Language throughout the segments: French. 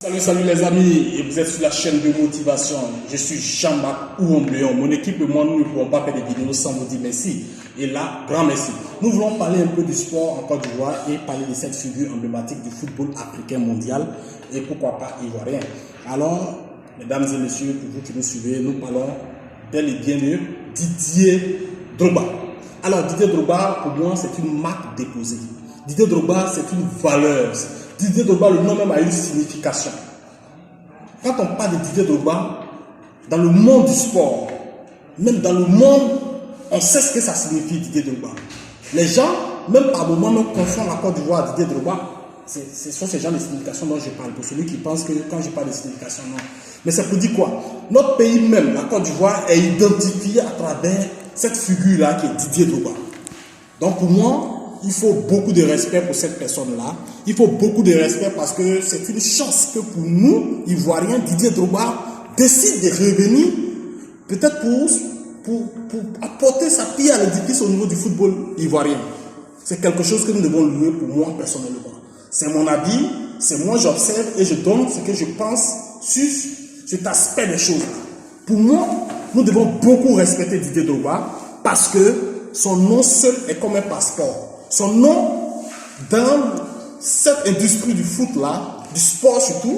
Salut les amis, et vous êtes sur la chaîne de motivation. Je suis Jean-Marc Ouambléon. Mon équipe et moi, nous ne pouvons pas faire des vidéos sans vous dire merci. Et là, grand merci. Nous voulons parler un peu du sport en Côte d'Ivoire et parler de cette figure emblématique du football africain mondial et pourquoi pas ivoirien. Alors, mesdames et messieurs, pour vous qui nous suivez, nous parlons bel et bien de Didier Drogba. Alors, Didier Drogba, pour moi, c'est une marque déposée. Didier Drogba, c'est une valeur. Didier Drogba, le nom même a une signification. Quand on parle de Didier Drogba, dans le monde du sport, même dans le monde, on sait ce que ça signifie Didier Drogba. Les gens, même par moments, nous confondent la Côte d'Ivoire à Didier Drogba. Ce sont ces gens de signification dont je parle. Pour celui qui pense que quand je parle de signification, non. Mais ça peut dire quoi? Notre pays même, la Côte d'Ivoire, est identifié à travers cette figure-là qui est Didier Drogba. Donc pour moi, il faut beaucoup de respect pour cette personne-là. Il faut beaucoup de respect parce que c'est une chance que pour nous, Ivoiriens, Didier Drogba décide de revenir peut-être pour apporter sa pierre à l'édifice au niveau du football ivoirien. C'est quelque chose que nous devons louer pour moi personnellement. C'est mon avis, c'est moi j'observe et je donne ce que je pense sur cet aspect des choses. Pour moi, nous devons beaucoup respecter Didier Drogba parce que son nom seul est comme un passeport. Son nom, dans cette industrie du foot là, du sport surtout,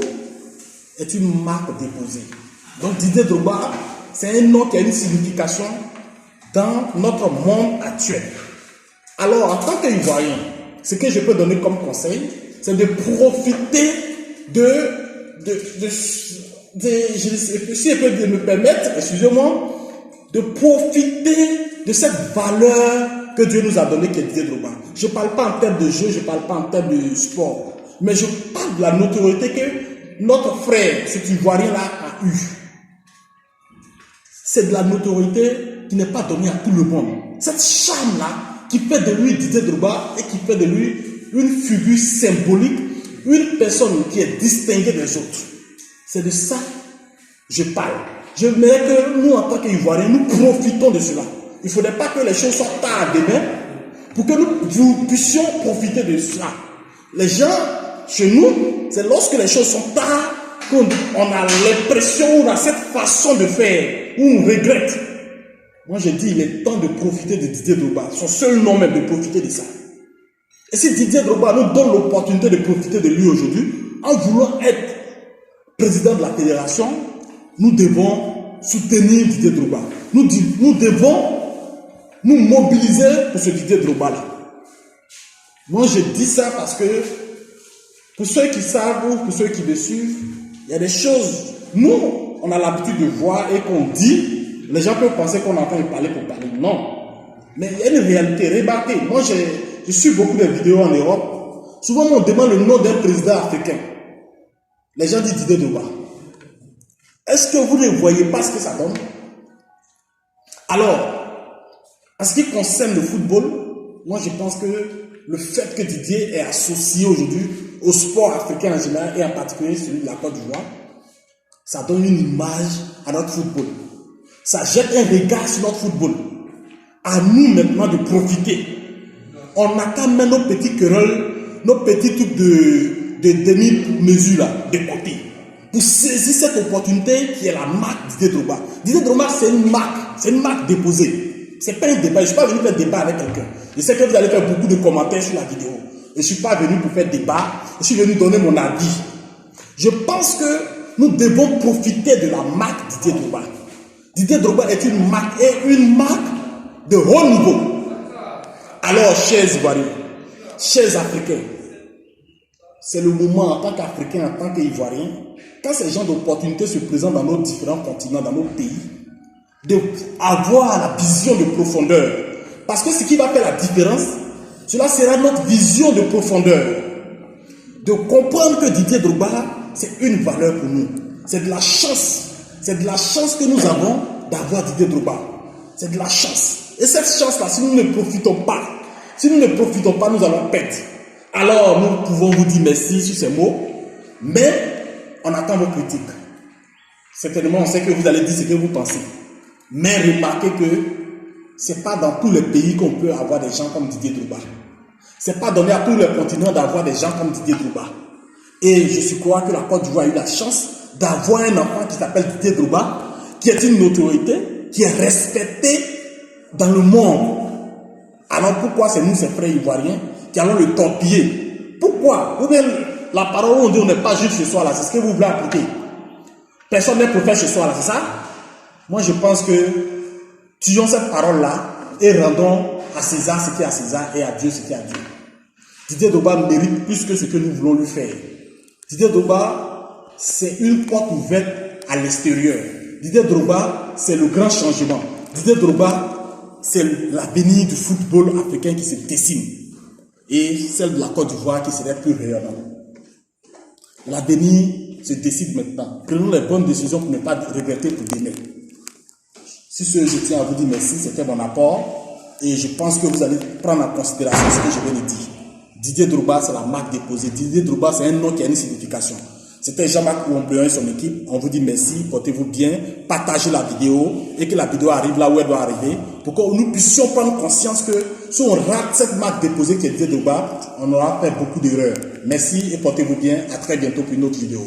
est une marque déposée. Donc Didier Drogba, c'est un nom qui a une signification dans notre monde actuel. Alors, en tant qu'Ivoirien, ce que je peux donner comme conseil, c'est de profiter si je peux me permettre, excusez-moi, de profiter de cette valeur que Dieu nous a donnée, qui est Didier Drogba. Je ne parle pas en termes de jeu, je ne parle pas en termes de sport, mais je parle de la notoriété que notre frère, cet Ivoirien-là, a eue. C'est de la notoriété qui n'est pas donnée à tout le monde. Cette charme-là, qui fait de lui Didier Drogba et qui fait de lui une figure symbolique, une personne qui est distinguée des autres. C'est de ça que je parle. Je voudrais que nous, en tant qu'Ivoiriens, nous profitons de cela. Il ne faudrait pas que les choses soient tard demain pour que nous puissions profiter de cela. Les gens, chez nous, c'est lorsque les choses sont tard qu'on a l'impression, on a cette façon de faire, où on regrette. Moi, je dis, il est temps de profiter de Didier Drogba. Son seul nom même, de profiter de ça. Et si Didier Drogba nous donne l'opportunité de profiter de lui aujourd'hui, en voulant être président de la fédération, nous devons soutenir Didier Drogba. Nous devons nous mobiliser pour ce Didier Drogba-là. Moi, je dis ça parce que, pour ceux qui savent ou pour ceux qui me suivent, il y a des choses, nous, on a l'habitude de voir et qu'on dit, les gens peuvent penser qu'on est en train de parler pour parler. Non. Mais il y a une réalité. Remarquez, moi, je suis beaucoup de vidéos en Europe. Souvent, on demande le nom d'un président africain. Les gens disent Didier Drogba. Est-ce que vous ne voyez pas ce que ça donne? Alors, en ce qui concerne le football, moi je pense que le fait que Didier est associé aujourd'hui au sport africain en général et en particulier celui de la Côte d'Ivoire, ça donne une image à notre football. Ça jette un regard sur notre football. À nous maintenant de profiter. On n'a qu'à mettre nos petits querelles, nos petits trucs de demi-mesure là, de côté. Pour saisir cette opportunité qui est la marque Didier Drogba. Didier Drogba, c'est une marque déposée. Ce n'est pas un débat. Je ne suis pas venu faire débat avec quelqu'un. Je sais que vous allez faire beaucoup de commentaires sur la vidéo. Je ne suis pas venu pour faire débat. Je suis venu donner mon avis. Je pense que nous devons profiter de la marque Didier Drogba. Didier Drogba est une marque et une marque de haut niveau. Alors, chers Ivoiriens, chers Africains, c'est le moment en tant qu'Africains, en tant qu'Ivoiriens, quand ces genres d'opportunités se présentent dans nos différents continents, dans nos pays, d'avoir la vision de profondeur. Parce que ce qui va faire la différence, cela sera notre vision de profondeur. De comprendre que Didier Drogba, c'est une valeur pour nous. C'est de la chance. C'est de la chance que nous avons d'avoir Didier Drogba. C'est de la chance. Et cette chance-là, si nous ne profitons pas, nous allons perdre. Alors, nous pouvons vous dire merci sur ces mots, mais on attend vos critiques. Certainement, on sait que vous allez dire ce que vous pensez. Mais remarquez que ce n'est pas dans tous les pays qu'on peut avoir des gens comme Didier Drogba. Ce n'est pas donné à tous les continents d'avoir des gens comme Didier Drogba. Et je crois que la Côte d'Ivoire a eu la chance d'avoir un enfant qui s'appelle Didier Drogba, qui est une autorité, qui est respecté dans le monde. Alors pourquoi c'est nous, ces frères ivoiriens, qui allons le torpiller? Pourquoi? Ou bien la parole, on dit on n'est pas juste chez soi là, c'est ce que vous voulez appliquer. Personne n'est prophète chez soi là, c'est ça? Moi je pense que tuons cette parole là et rendons à César ce qui est à César et à Dieu ce qui est à Dieu. Didier Drogba mérite plus que ce que nous voulons lui faire. Didier Drogba, c'est une porte ouverte à l'extérieur. Didier Drogba, c'est le grand changement. Didier Drogba, c'est l'avenir du football africain qui se dessine. Et celle de la Côte d'Ivoire qui serait plus rayonnante. L'avenir se décide maintenant. Prenons les bonnes décisions pour ne pas regretter pour demain. Si je tiens à vous dire merci, c'était mon apport. Et je pense que vous allez prendre en considération ce que je viens de dire. Didier Drogba, c'est la marque déposée. Didier Drogba, c'est un nom qui a une signification. C'était Jean-Marc Ouombléon et son équipe. On vous dit merci, portez-vous bien, partagez la vidéo et que la vidéo arrive là où elle doit arriver pour que nous puissions prendre conscience que si on rate cette marque déposée qui est Didier Drogba, on aura fait beaucoup d'erreurs. Merci et portez-vous bien. À très bientôt pour une autre vidéo.